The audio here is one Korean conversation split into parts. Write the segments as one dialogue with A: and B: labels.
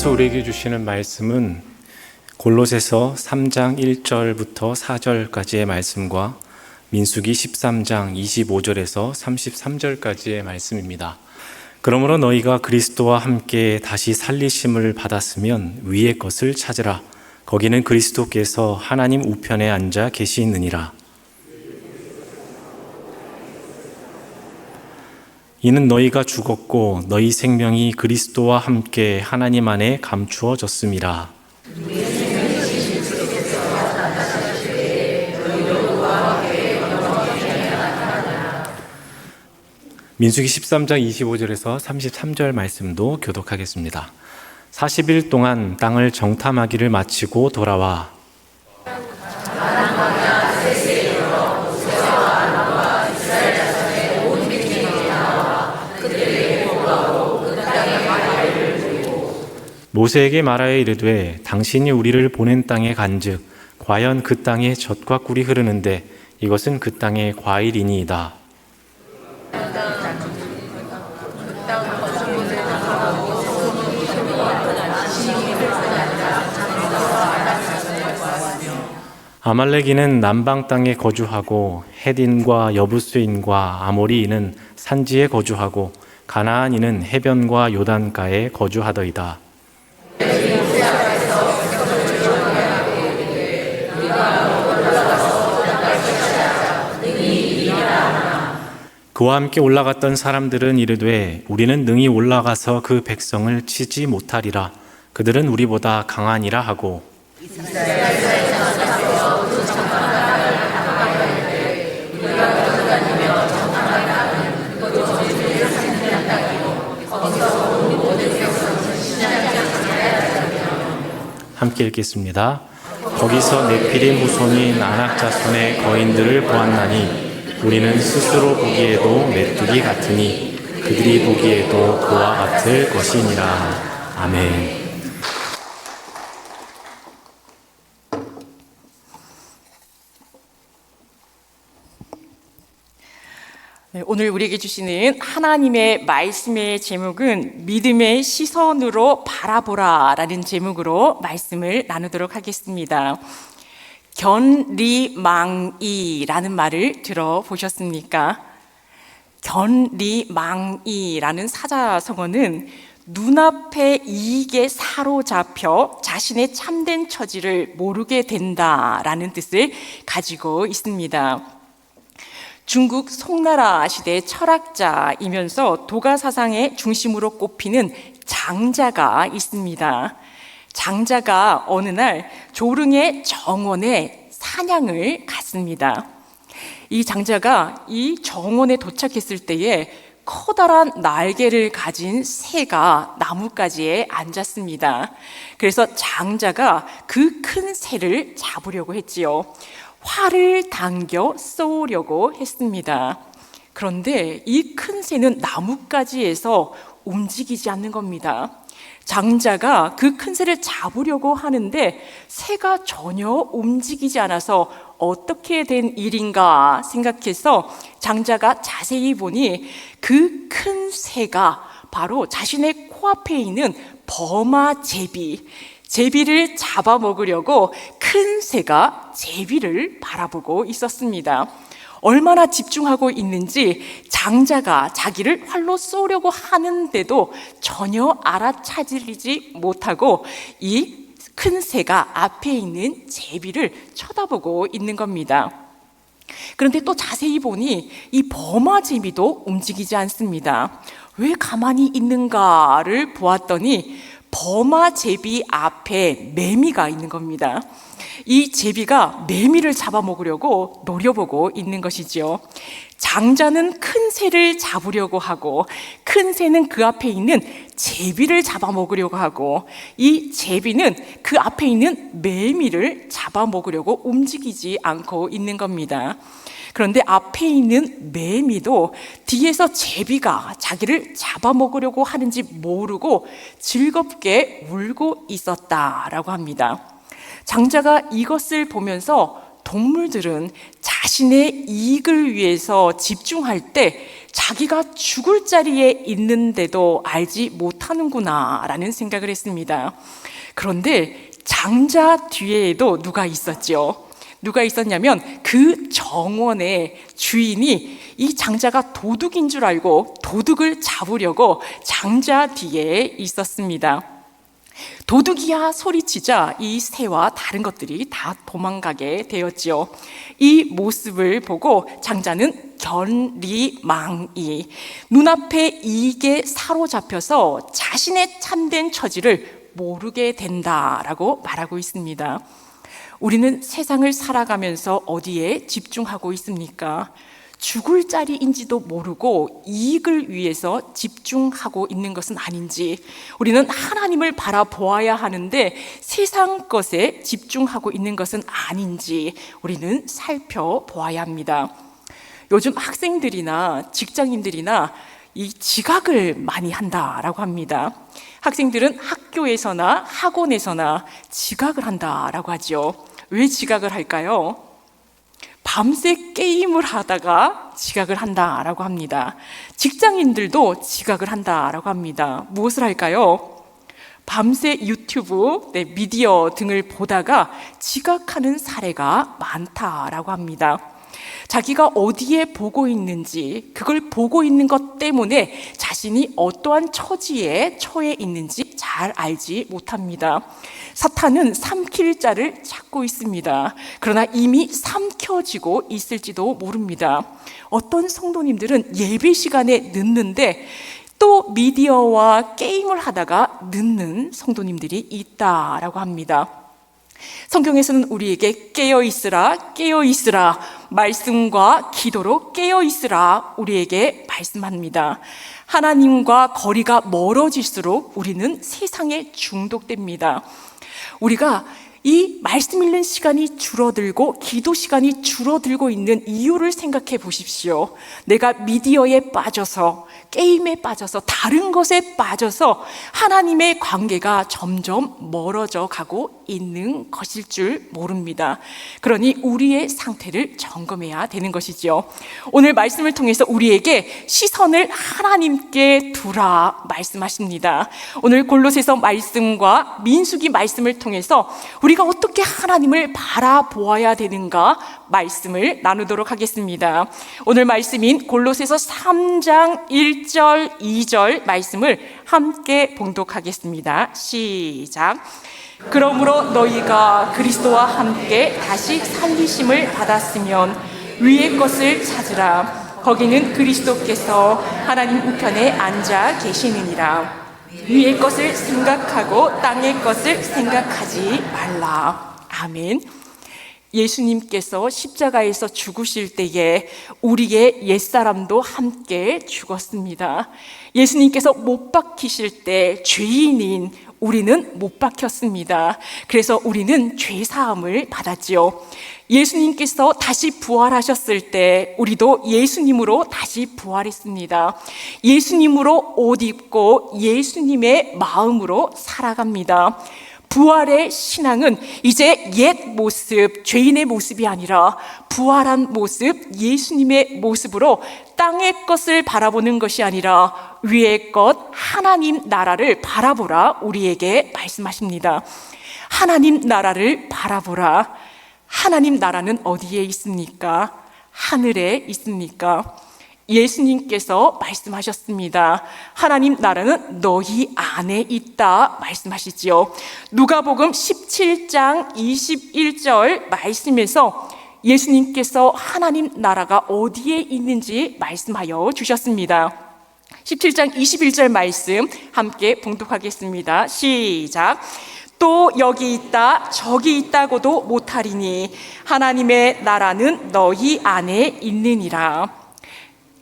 A: 하나님께서 우리에게 주시는 말씀은 골로새서 3장 1절부터 4절까지의 말씀과 민수기 13장 25절에서 33절까지의 말씀입니다. 그러므로 너희가 그리스도와 함께 다시 살리심을 받았으면 위의 것을 찾으라. 거기는 그리스도께서 하나님 우편에 앉아 계시느니라. 이는 너희가 죽었고 너희 생명이 그리스도와 함께 하나님 안에 감추어졌음이라. 민수기 13장 25절에서 33절 말씀도 교독하겠습니다. 40일 동안 땅을 정탐하기를 마치고 돌아와 모세에게 말하여 이르되 당신이 우리를 보낸 땅에 간즉 과연 그 땅에 젖과 꿀이 흐르는데 이것은 그 땅의 과일이니이다. 아말렉인은 남방 땅에 거주하고 헷인과 여부스인과 아모리인은 산지에 거주하고 가나안인은 해변과 요단가에 거주하더이다. 그와 함께 올라갔던 사람들은 이르되 우리는 능히 올라가서 그 백성을 치지 못하리라. 그들은 우리보다 강하니라 하고 함께 읽겠습니다. 거기서 네피림 후손인 아낙 자손의 거인들을 보았나니 우리는 스스로 보기에도 메뚜기 같으니 그들이 보기에도 그와 같을 것이니라. 아멘.
B: 네, 오늘 우리에게 주시는 하나님의 말씀의 제목은 믿음의 시선으로 바라보라 라는 제목으로 말씀을 나누도록 하겠습니다. 견리망이라는 말을 들어보셨습니까? 견리망이라는 사자성어는 눈앞의 이익에 사로잡혀 자신의 참된 처지를 모르게 된다라는 뜻을 가지고 있습니다. 중국 송나라 시대 철학자이면서 도가 사상의 중심으로 꼽히는 장자가 있습니다. 장자가 어느 날 조릉의 정원에 사냥을 갔습니다. 이 장자가 이 정원에 도착했을 때에 커다란 날개를 가진 새가 나뭇가지에 앉았습니다. 그래서 장자가 그 큰 새를 잡으려고 했지요. 활을 당겨 쏘려고 했습니다. 그런데 이 큰 새는 나뭇가지에서 움직이지 않는 겁니다. 장자가 그 큰 새를 잡으려고 하는데 새가 전혀 움직이지 않아서 어떻게 된 일인가 생각해서 장자가 자세히 보니 그 큰 새가 바로 자신의 코앞에 있는 제비를 잡아먹으려고 큰 새가 제비를 바라보고 있었습니다. 얼마나 집중하고 있는지 장자가 자기를 활로 쏘려고 하는데도 전혀 알아차리지 못하고 이 큰 새가 앞에 있는 제비를 쳐다보고 있는 겁니다. 그런데 또 자세히 보니 이 제비도 움직이지 않습니다. 왜 가만히 있는가를 보았더니 제비 앞에 매미가 있는 겁니다. 이 제비가 매미를 잡아먹으려고 노려보고 있는 것이죠. 장자는 큰 새를 잡으려고 하고 큰 새는 그 앞에 있는 제비를 잡아먹으려고 하고 이 제비는 그 앞에 있는 매미를 잡아먹으려고 움직이지 않고 있는 겁니다. 그런데 앞에 있는 매미도 뒤에서 제비가 자기를 잡아먹으려고 하는지 모르고 즐겁게 울고 있었다라고 합니다. 장자가 이것을 보면서 동물들은 자신의 이익을 위해서 집중할 때 자기가 죽을 자리에 있는데도 알지 못하는구나 라는 생각을 했습니다. 그런데 장자 뒤에도 누가 있었죠? 누가 있었냐면 그 정원의 주인이 이 장자가 도둑인 줄 알고 도둑을 잡으려고 장자 뒤에 있었습니다. 도둑이야 소리치자 이 새와 다른 것들이 다 도망가게 되었지요. 이 모습을 보고 장자는 견리망이 눈앞에 이익에 사로잡혀서 자신의 참된 처지를 모르게 된다라고 말하고 있습니다. 우리는 세상을 살아가면서 어디에 집중하고 있습니까? 죽을 자리인지도 모르고 이익을 위해서 집중하고 있는 것은 아닌지, 우리는 하나님을 바라보아야 하는데 세상 것에 집중하고 있는 것은 아닌지 우리는 살펴보아야 합니다. 요즘 학생들이나 직장인들이나 이 지각을 많이 한다라고 합니다. 학생들은 학교에서나 학원에서나 지각을 한다라고 하죠. 왜 지각을 할까요? 밤새 게임을 하다가 지각을 한다라고 합니다. 직장인들도 지각을 한다라고 합니다. 무엇을 할까요? 밤새 유튜브, 미디어 등을 보다가 지각하는 사례가 많다라고 합니다. 자기가 어디에 보고 있는지, 그걸 보고 있는 것 때문에 자신이 어떠한 처지에 처해 있는지 잘 알지 못합니다. 사탄은 삼킬 자를 찾고 있습니다. 그러나 이미 삼켜지고 있을지도 모릅니다. 어떤 성도님들은 예배 시간에 늦는데 또 미디어와 게임을 하다가 늦는 성도님들이 있다라고 합니다. 성경에서는 우리에게 깨어있으라, 깨어있으라, 말씀과 기도로 깨어있으라 우리에게 말씀합니다. 하나님과 거리가 멀어질수록 우리는 세상에 중독됩니다. 우리가 이 말씀 읽는 시간이 줄어들고 기도 시간이 줄어들고 있는 이유를 생각해 보십시오. 내가 미디어에 빠져서, 게임에 빠져서, 다른 것에 빠져서 하나님의 관계가 점점 멀어져 가고 있는 것일 줄 모릅니다. 그러니 우리의 상태를 점검해야 되는 것이죠. 오늘 말씀을 통해서 우리에게 시선을 하나님께 두라 말씀하십니다. 오늘 골로새서 말씀과 민수기 말씀을 통해서 우리가 어떻게 하나님을 바라보아야 되는가 말씀을 나누도록 하겠습니다. 오늘 말씀인 골로새서 3장 1절 2절 말씀을 함께 봉독하겠습니다. 시작. 그러므로 너희가 그리스도와 함께 다시 살리심을 받았으면 위의 것을 찾으라. 거기는 그리스도께서 하나님 우편에 앉아 계시느니라. 위의 것을 생각하고 땅의 것을 생각하지 말라. 아멘. 예수님께서 십자가에서 죽으실 때에 우리의 옛사람도 함께 죽었습니다. 예수님께서 못 박히실 때 죄인인 우리는 못 박혔습니다. 그래서 우리는 죄사함을 받았지요. 예수님께서 다시 부활하셨을 때 우리도 예수님으로 다시 부활했습니다. 예수님으로 옷 입고 예수님의 마음으로 살아갑니다. 부활의 신앙은 이제 옛 모습, 죄인의 모습이 아니라 부활한 모습, 예수님의 모습으로 땅의 것을 바라보는 것이 아니라 위의 것, 하나님 나라를 바라보라 우리에게 말씀하십니다. 하나님 나라를 바라보라. 하나님 나라는 어디에 있습니까? 하늘에 있습니까? 예수님께서 말씀하셨습니다. 하나님 나라는 너희 안에 있다 말씀하시지요. 누가복음 17장 21절 말씀에서 예수님께서 하나님 나라가 어디에 있는지 말씀하여 주셨습니다. 17장 21절 말씀 함께 봉독하겠습니다. 시작. 또 여기 있다 저기 있다고도 못하리니 하나님의 나라는 너희 안에 있느니라.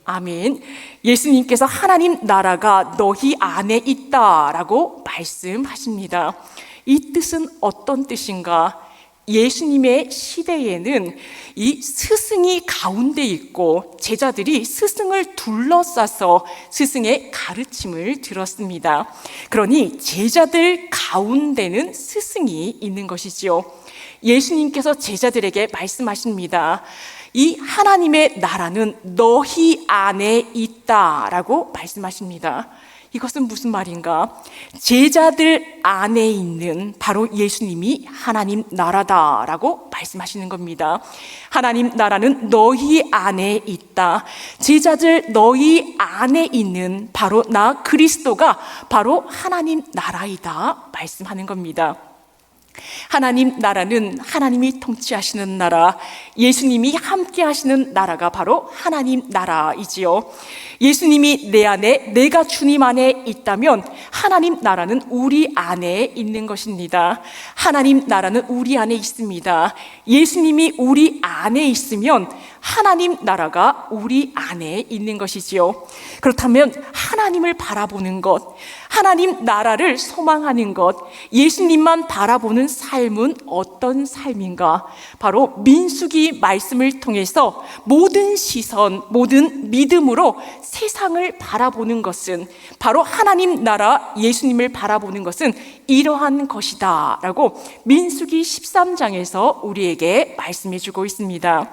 B: 아멘. 예수님께서 하나님 나라가 너희 안에 있다라고 말씀하십니다. 이 뜻은 어떤 뜻인가? 예수님의 시대에는 이 스승이 가운데 있고 제자들이 스승을 둘러싸서 스승의 가르침을 들었습니다. 그러니 제자들 가운데는 스승이 있는 것이지요. 예수님께서 제자들에게 말씀하십니다. 이 하나님의 나라는 너희 안에 있다라고 말씀하십니다. 이것은 무슨 말인가? 제자들 안에 있는 바로 예수님이 하나님 나라다라고 말씀하시는 겁니다. 하나님 나라는 너희 안에 있다. 제자들 너희 안에 있는 바로 나 그리스도가 바로 하나님 나라이다 말씀하는 겁니다. 하나님 나라는 하나님이 통치하시는 나라, 예수님이 함께 하시는 나라가 바로 하나님 나라이지요. 예수님이 내 안에, 내가 주님 안에 있다면 하나님 나라는 우리 안에 있는 것입니다. 하나님 나라는 우리 안에 있습니다. 예수님이 우리 안에 있으면 하나님 나라가 우리 안에 있는 것이지요. 그렇다면 하나님을 바라보는 것, 하나님 나라를 소망하는 것, 예수님만 바라보는 삶은 어떤 삶인가? 바로 민수기 말씀을 통해서 모든 시선, 모든 믿음으로 세상을 바라보는 것은 바로 하나님 나라 예수님을 바라보는 것은 이러한 것이다 라고 민수기 13장에서 우리에게 말씀해 주고 있습니다.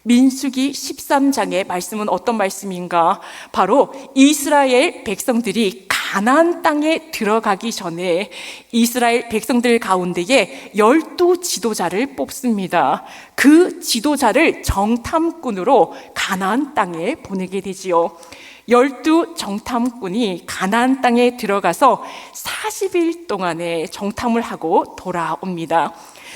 B: 민수기 13장의 말씀은 어떤 말씀인가? 바로 이스라엘 백성들이 가나안 땅에 들어가기 전에 이스라엘 백성들 가운데에 12 지도자를 뽑습니다. 그 지도자를 정탐꾼으로 가나안 땅에 보내게 되지요. 12 정탐꾼이 가나안 땅에 들어가서 40일 동안의 정탐을 하고 돌아옵니다.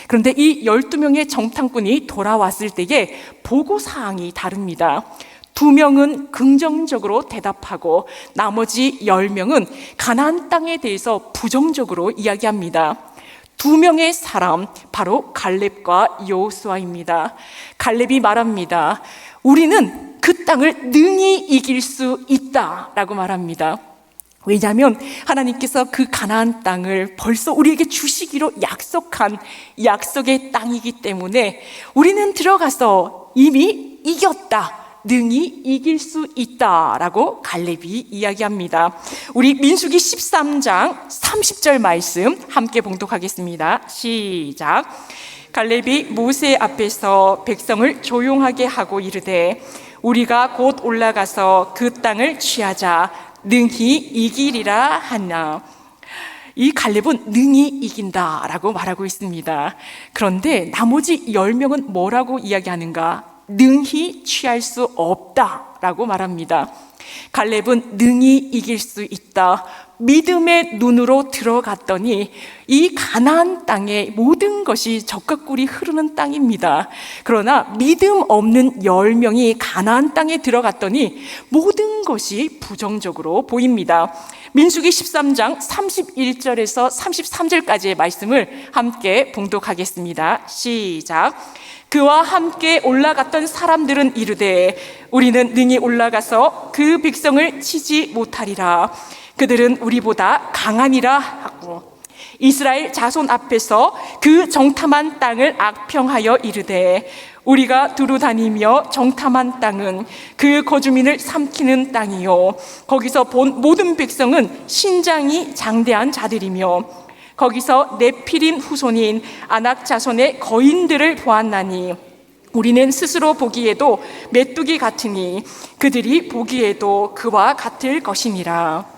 B: 그런데 이 12명의 정탐꾼이 돌아왔을 때에 보고사항이 다릅니다. 2명은 긍정적으로 대답하고 나머지 10명은 가나안 땅에 대해서 부정적으로 이야기합니다. 2명의 사람, 바로 갈렙과 여호수아입니다. 갈렙이 말합니다. 우리는 그 땅을 능히 이길 수 있다라고 말합니다. 왜냐하면 하나님께서 그 가나안 땅을 벌써 우리에게 주시기로 약속한 약속의 땅이기 때문에 우리는 들어가서 이미 이겼다, 능히 이길 수 있다라고 갈렙이 이야기합니다. 우리 민수기 13장 30절 말씀 함께 봉독하겠습니다. 시작. 갈렙이 모세 앞에서 백성을 조용하게 하고 이르되 우리가 곧 올라가서 그 땅을 취하자 능히 이기리라 하나. 이 갈렙은 능히 이긴다라고 말하고 있습니다. 그런데 나머지 10명은 뭐라고 이야기하는가? 능히 취할 수 없다라고 말합니다. 갈렙은 능히 이길 수 있다. 믿음의 눈으로 들어갔더니 이 가나안 땅의 모든 것이 젖과 꿀이 흐르는 땅입니다. 그러나 믿음 없는 10명이 가나안 땅에 들어갔더니 모든 것이 부정적으로 보입니다. 민수기 13장 31절에서 33절까지의 말씀을 함께 봉독하겠습니다. 시작. 그와 함께 올라갔던 사람들은 이르되 우리는 능히 올라가서 그 백성을 치지 못하리라. 그들은 우리보다 강하니라 하고 이스라엘 자손 앞에서 그 정탐한 땅을 악평하여 이르되 우리가 두루 다니며 정탐한 땅은 그 거주민을 삼키는 땅이요 거기서 본 모든 백성은 신장이 장대한 자들이며 거기서 네피림 후손인 아낙 자손의 거인들을 보았나니 우리는 스스로 보기에도 메뚜기 같으니 그들이 보기에도 그와 같을 것이니라.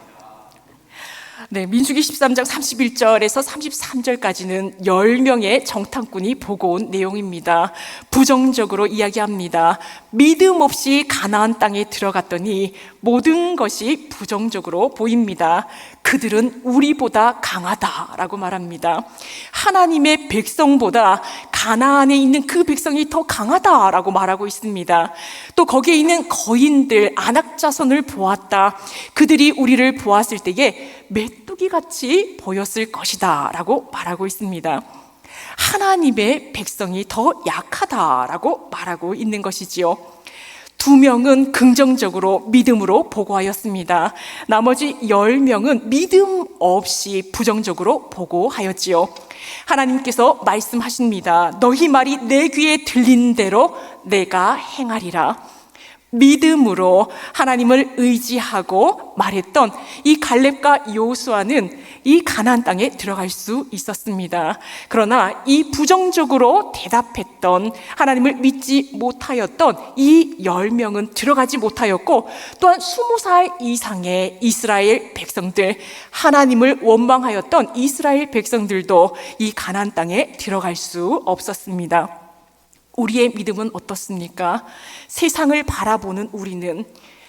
B: 네, 민수기 13장 31절에서 33절까지는 10명의 정탐꾼이 보고 온 내용입니다. 부정적으로 이야기합니다. 믿음 없이 가나안 땅에 들어갔더니 모든 것이 부정적으로 보입니다. 그들은 우리보다 강하다라고 말합니다. 하나님의 백성보다 가나안에 있는 그 백성이 더 강하다라고 말하고 있습니다. 또 거기에 있는 거인들, 아낙 자손을 보았다. 그들이 우리를 보았을 때에 메뚜기같이 보였을 것이다 라고 말하고 있습니다. 하나님의 백성이 더 약하다라고 말하고 있는 것이지요. 2명은 긍정적으로 믿음으로 보고하였습니다. 나머지 10명은 믿음 없이 부정적으로 보고하였지요. 하나님께서 말씀하십니다. 너희 말이 내 귀에 들린 대로 내가 행하리라. 믿음으로 하나님을 의지하고 말했던 이 갈렙과 여호수아는 이 가나안 땅에 들어갈 수 있었습니다. 그러나 이 부정적으로 대답했던, 하나님을 믿지 못하였던 이 10명은 들어가지 못하였고, 또한 20살 이상의 이스라엘 백성들, 하나님을 원망하였던 이스라엘 백성들도 이 가나안 땅에 들어갈 수 없었습니다. 우리의 믿음은 어떻습니까? 세상을 바라보는 우리는,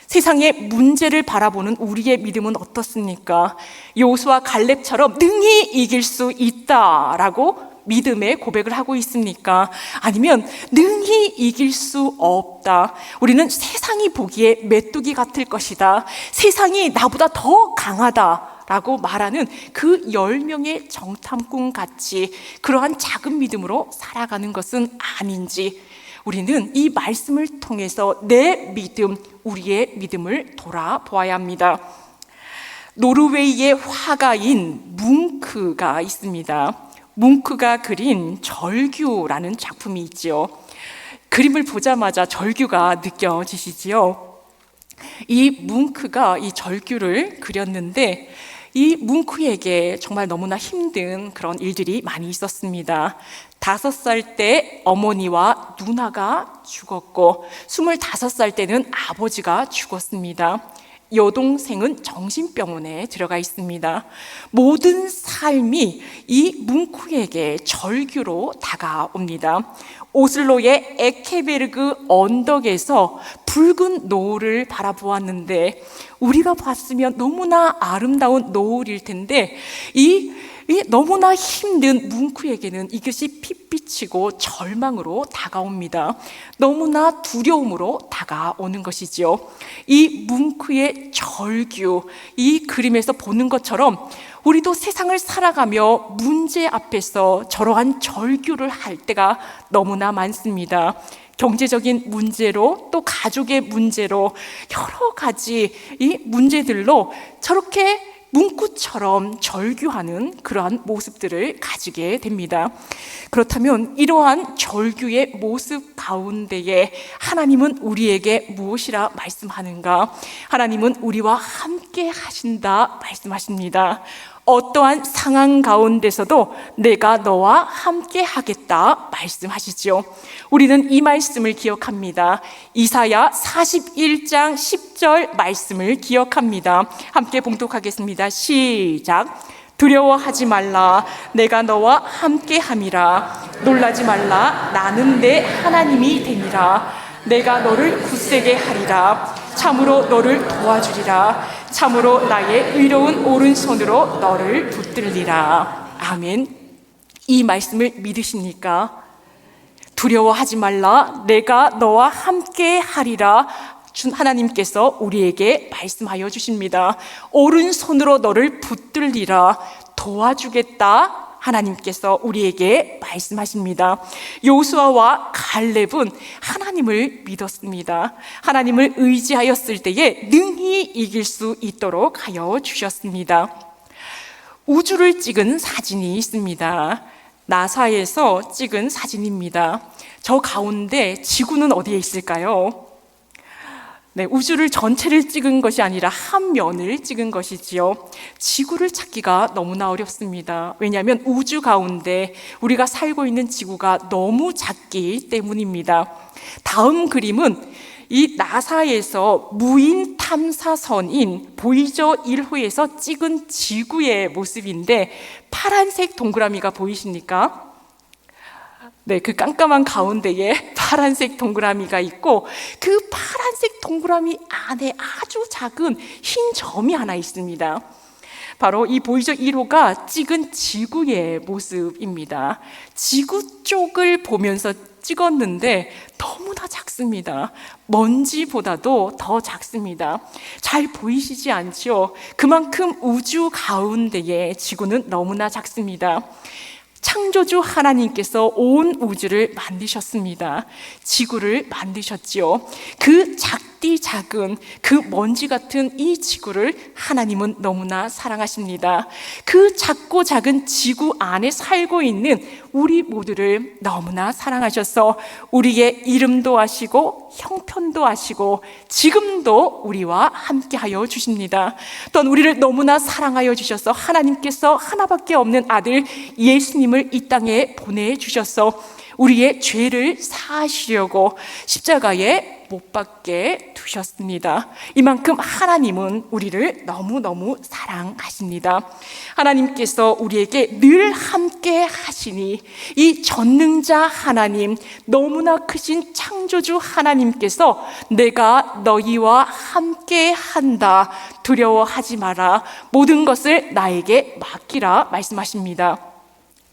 B: 세상의 문제를 바라보는 우리의 믿음은 어떻습니까? 여호수아 갈렙처럼 능히 이길 수 있다라고 믿음의 고백을 하고 있습니까? 아니면 능히 이길 수 없다, 우리는 세상이 보기에 메뚜기 같을 것이다, 세상이 나보다 더 강하다 라고 말하는 그 10명의 정탐꾼 같이 그러한 작은 믿음으로 살아가는 것은 아닌지, 우리는 이 말씀을 통해서 내 믿음, 우리의 믿음을 돌아보아야 합니다. 노르웨이의 화가인 뭉크가 있습니다. 뭉크가 그린 절규라는 작품이 있지요. 그림을 보자마자 절규가 느껴지시지요. 이 뭉크가 이 절규를 그렸는데, 이 뭉크에게 정말 너무나 힘든 그런 일들이 많이 있었습니다. 5살 때 어머니와 누나가 죽었고, 25살 때는 아버지가 죽었습니다. 여동생은 정신병원에 들어가 있습니다. 모든 삶이 이 뭉크에게 절규로 다가옵니다. 오슬로의 에케베르그 언덕에서 붉은 노을을 바라보았는데, 우리가 봤으면 너무나 아름다운 노을일 텐데, 이 너무나 힘든 뭉크에게는 이것이 핏비치고 절망으로 다가옵니다. 너무나 두려움으로 다가오는 것이지요. 이 뭉크의 절규, 이 그림에서 보는 것처럼 우리도 세상을 살아가며 문제 앞에서 저러한 절규를 할 때가 너무나 많습니다. 경제적인 문제로, 또 가족의 문제로, 여러 가지 이 문제들로 저렇게 뭉크처럼 절규하는 그러한 모습들을 가지게 됩니다. 그렇다면 이러한 절규의 모습 가운데에 하나님은 우리에게 무엇이라 말씀하는가? 하나님은 우리와 함께 하신다 말씀하십니다. 어떠한 상황 가운데서도 내가 너와 함께 하겠다 말씀하시죠. 우리는 이 말씀을 기억합니다. 이사야 41장 10절 말씀을 기억합니다. 함께 봉독하겠습니다. 시작. 두려워하지 말라, 내가 너와 함께 함이라. 놀라지 말라, 나는 내 하나님이 됨이라. 내가 너를 굳세게 하리라. 참으로 너를 도와주리라. 참으로 나의 의로운 오른손으로 너를 붙들리라. 아멘. 이 말씀을 믿으십니까? 두려워하지 말라, 내가 너와 함께 하리라. 하나님께서 우리에게 말씀하여 주십니다. 오른손으로 너를 붙들리라. 도와주겠다. 하나님께서 우리에게 말씀하십니다. 여호수아와 갈렙은 하나님을 믿었습니다. 하나님을 의지하였을 때에 능히 이길 수 있도록 하여 주셨습니다. 우주를 찍은 사진이 있습니다. 나사에서 찍은 사진입니다. 저 가운데 지구는 어디에 있을까요? 네, 우주를 전체를 찍은 것이 아니라 한 면을 찍은 것이지요. 지구를 찾기가 너무나 어렵습니다. 왜냐하면 우주 가운데 우리가 살고 있는 지구가 너무 작기 때문입니다. 다음 그림은 이 나사에서 무인 탐사선인 보이저 1호에서 찍은 지구의 모습인데, 파란색 동그라미가 보이십니까? 네, 그 깜깜한 가운데에 파란색 동그라미가 있고, 그 파란색 동그라미 안에 아주 작은 흰 점이 하나 있습니다. 바로 이 보이저 1호가 찍은 지구의 모습입니다. 지구 쪽을 보면서 찍었는데 너무나 작습니다. 먼지보다도 더 작습니다. 잘 보이시지 않죠? 그만큼 우주 가운데에 지구는 너무나 작습니다. 창조주 하나님께서 온 우주를 만드셨습니다. 지구를 만드셨지요. 그 작게 작디 작은 그 먼지 같은 이 지구를 하나님은 너무나 사랑하십니다. 그 작고 작은 지구 안에 살고 있는 우리 모두를 너무나 사랑하셔서 우리의 이름도 아시고 형편도 아시고 지금도 우리와 함께하여 주십니다. 또한 우리를 너무나 사랑하여 주셔서 하나님께서 하나밖에 없는 아들 예수님을 이 땅에 보내주셔서 우리의 죄를 사하시려고 십자가에 못 박게 두셨습니다. 이만큼 하나님은 우리를 너무너무 사랑하십니다. 하나님께서 우리에게 늘 함께 하시니 이 전능자 하나님, 너무나 크신 창조주 하나님께서 내가 너희와 함께 한다, 두려워하지 마라, 모든 것을 나에게 맡기라 말씀하십니다.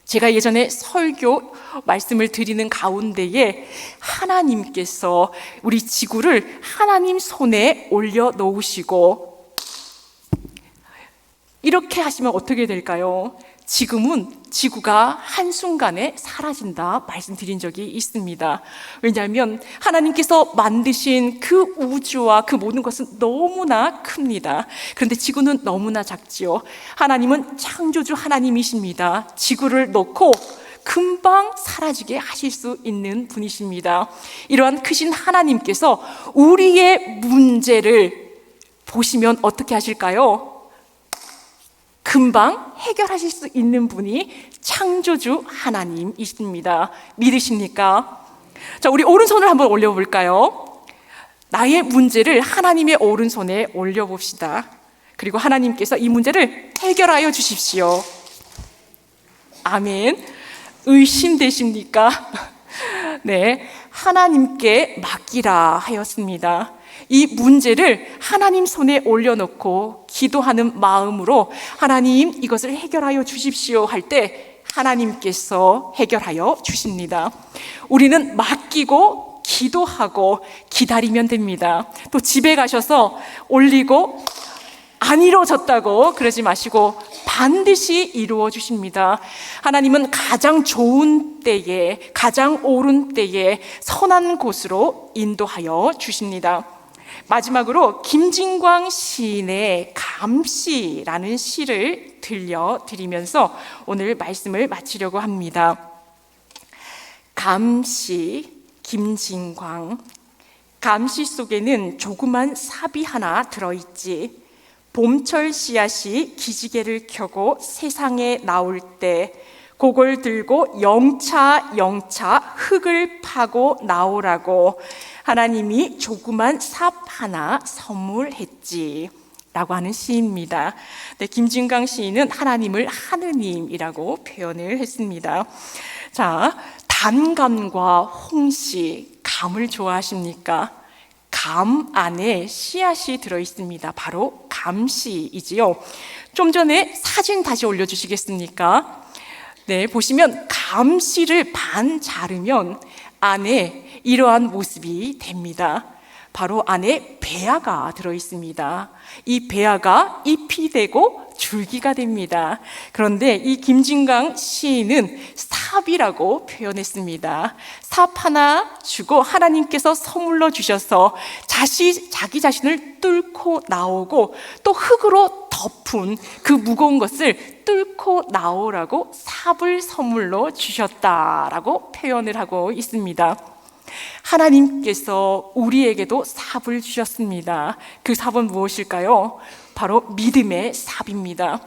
B: 제가 예전에 설교 말씀을 드리는 가운데에 하나님께서 우리 지구를 하나님 손에 올려놓으시고 이렇게 하시면 어떻게 될까요? 지금은 지구가 한순간에 사라진다 말씀드린 적이 있습니다. 왜냐하면 하나님께서 만드신 그 우주와 그 모든 것은 너무나 큽니다. 그런데 지구는 너무나 작지요. 하나님은 창조주 하나님이십니다. 지구를 놓고 금방 사라지게 하실 수 있는 분이십니다. 이러한 크신 하나님께서 우리의 문제를 보시면 어떻게 하실까요? 금방 해결하실 수 있는 분이 창조주 하나님이십니다. 믿으십니까? 자, 우리 오른손을 한번 올려볼까요? 나의 문제를 하나님의 오른손에 올려봅시다. 그리고 하나님께서 이 문제를 해결하여 주십시오. 아멘. 의심되십니까? 네, 하나님께 맡기라 하였습니다. 이 문제를 하나님 손에 올려놓고 기도하는 마음으로 하나님 이것을 해결하여 주십시오 할 때 하나님께서 해결하여 주십니다. 우리는 맡기고 기도하고 기다리면 됩니다. 또 집에 가셔서 올리고 안 이루어졌다고 그러지 마시고 반드시 이루어 주십니다. 하나님은 가장 좋은 때에, 가장 옳은 때에 선한 곳으로 인도하여 주십니다. 마지막으로 김진광 시인의 감시라는 시를 들려드리면서 오늘 말씀을 마치려고 합니다. 감시, 김진광. 감시 속에는 조그만 삽이 하나 들어있지. 봄철 씨앗이 기지개를 켜고 세상에 나올 때 그걸 들고 영차 흙을 파고 나오라고 하나님이 조그만 삽 하나 선물했지 라고 하는 시입니다. 네, 김진강 시인은 하나님을 하느님이라고 표현을 했습니다. 자, 단감과 홍시, 감을 좋아하십니까? 감 안에 씨앗이 들어있습니다. 바로 감씨이지요. 좀 전에 사진 다시 올려주시겠습니까? 네, 보시면 감씨를 반 자르면 안에 이러한 모습이 됩니다. 바로 안에 배아가 들어있습니다. 이 배아가 잎이 되고 줄기가 됩니다. 그런데 이 김진강 시인은 삽이라고 표현했습니다. 삽 하나 주고 하나님께서 선물로 주셔서 자기 자신을 뚫고 나오고 또 흙으로 덮은 그 무거운 것을 뚫고 나오라고 삽을 선물로 주셨다라고 표현을 하고 있습니다. 하나님께서 우리에게도 삽을 주셨습니다. 그 삽은 무엇일까요? 바로 믿음의 삽입니다.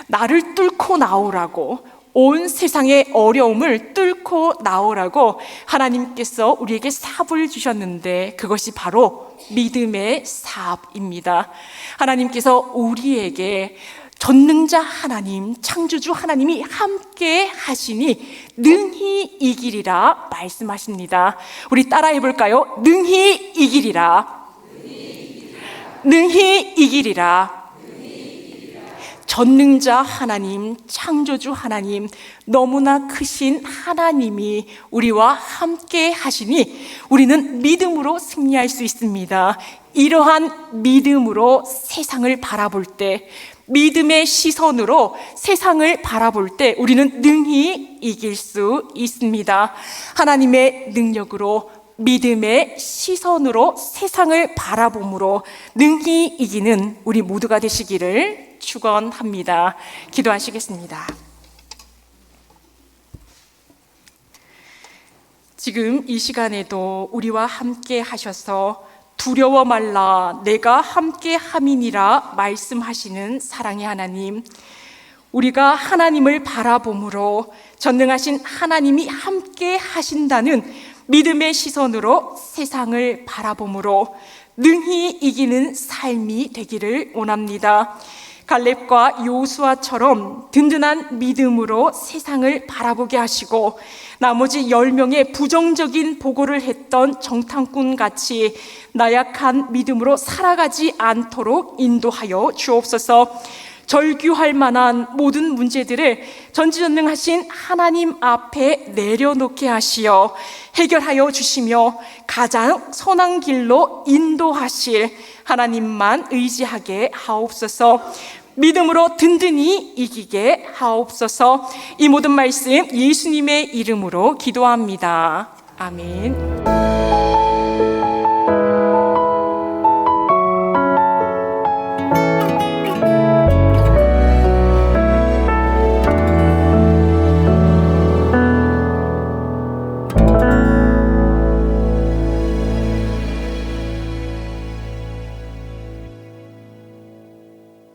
B: 나를 뚫고 나오라고, 온 세상의 어려움을 뚫고 나오라고 하나님께서 우리에게 삽을 주셨는데 그것이 바로 믿음의 삽입니다. 하나님께서 우리에게 전능자 하나님, 창조주 하나님이 함께 하시니 능히 이기리라 말씀하십니다. 우리 따라해 볼까요? 능히 이기리라. 능히 이기리라. 전능자 하나님, 창조주 하나님, 너무나 크신 하나님이 우리와 함께 하시니 우리는 믿음으로 승리할 수 있습니다. 이러한 믿음으로 세상을 바라볼 때, 믿음의 시선으로 세상을 바라볼 때 우리는 능히 이길 수 있습니다. 하나님의 능력으로 믿음의 시선으로 세상을 바라봄으로 능히 이기는 우리 모두가 되시기를 축원합니다. 기도하시겠습니다. 지금 이 시간에도 우리와 함께 하셔서 두려워 말라 내가 함께 함이니라 말씀하시는 사랑의 하나님, 우리가 하나님을 바라봄으로 전능하신 하나님이 함께 하신다는 믿음의 시선으로 세상을 바라봄으로 능히 이기는 삶이 되기를 원합니다. 갈렙과 요수아처럼 든든한 믿음으로 세상을 바라보게 하시고 나머지 10명의 부정적인 보고를 했던 정탐꾼 같이 나약한 믿음으로 살아가지 않도록 인도하여 주옵소서. 절규할 만한 모든 문제들을 전지전능하신 하나님 앞에 내려놓게 하시어 해결하여 주시며 가장 선한 길로 인도하실 하나님만 의지하게 하옵소서. 믿음으로 든든히 이기게 하옵소서. 이 모든 말씀 예수님의 이름으로 기도합니다. 아멘.